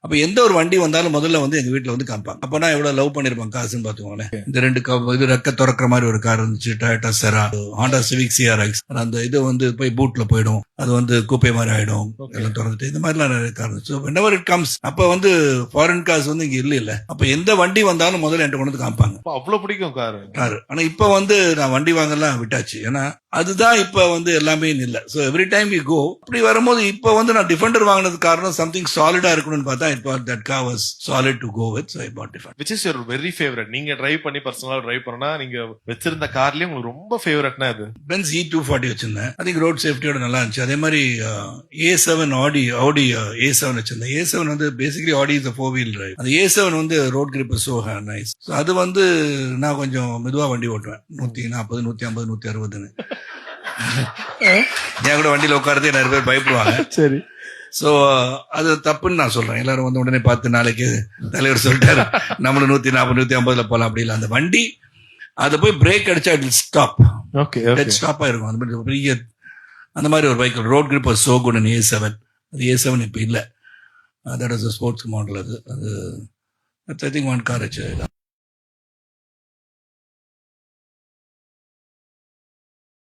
அப்ப எந்த ஒரு வண்டி வந்தாலும் முதல்ல வந்து எங்க வீட்டுல வந்து காமிப்பாங்க. அப்ப நான் எவ்வளவு லவ் பண்ணிருப்பேன் காசுன்னு பாத்துக்கோங்களேன். இந்த 2 இது ரெக்க திறக்கிற மாதிரி ஒரு கார் இருந்துச்சு, டொயோட்டா செரா, ஹாண்டா சிவிக் சிஆர்எக்ஸ். அந்த இது வந்து போய் பூட்ல போயிடும், அது வந்து கூப்பை மாதிரி ஆயிடும், எல்லாம் திறந்துட்டு இந்த மாதிரிலாம் நிறைய கார் இருந்துச்சு. whenever it comes, அப்ப வந்து ஃபாரின் கார்ஸ் வந்து இங்க இல்ல. அப்ப எந்த வண்டி வந்தாலும் முதல்ல என்கிட்ட கொண்டு வந்து காமிப்பாங்க. அவ்வளவு பிடிக்கும் காரு. ஆனா இப்ப வந்து நான் வண்டி வாங்கலாம் விட்டாச்சு. ஏன்னா அதுதான் இப்ப வந்து எல்லாமே இல்ல. So every time we go. அப்படி வரும்போது இப்ப வந்து நான் டிஃபெண்டர் வாங்கினது காரணம் சம்திங் சாலிடா இருக்கணும்னு பார்த்தா it was that car was solid to go with, so I bought Defender. Which is your very favorite? நீங்க டிரைவ் பண்ணி பர்சனலா டிரைவ் பண்ணா நீங்க வச்சிருந்த கார்லயே உங்களுக்கு ரொம்ப ஃபேவரட்னா அது? Benz E240 வச்சிருந்தேன். I think ரோட் சேஃப்டியோட நல்லா இருந்துச்சு. அதே மாதிரி A7 Audi A7 வச்சிருந்தேன். A7 வந்து basically Audi is a 4-wheel drive. அந்த A7 வந்து road grip so nice. So அது வந்து நான் கொஞ்சம் மெதுவா வண்டி ஓட்டுவேன். 140, 150, 160ன்னு. என் கூட வண்டியில உட்காரதே நிறைய பேர் பயப்படுவாங்க. சரி. சோ அது தப்புன்னு நான் சொல்றேன். எல்லாரும் வந்து உடனே பார்த்து நாளைக்கு தலைவர் சொல்லிட்டாரு நம்மளும் 140, 150ல போலாம். அப்படி இல்லை. அந்த வண்டி அதை போய் பிரேக் அடிச்சா இட் ஸ்டாப். ஓகே. ஸ்டாப் ஆயிருக்கும். அந்த மாதிரி பெரிய அந்த மாதிரி ஒரு bike road grip so good A7. அது A7 இப்ப இல்ல. That is sports model. அது ஐ திங்க் ஒன் கார் வச்சு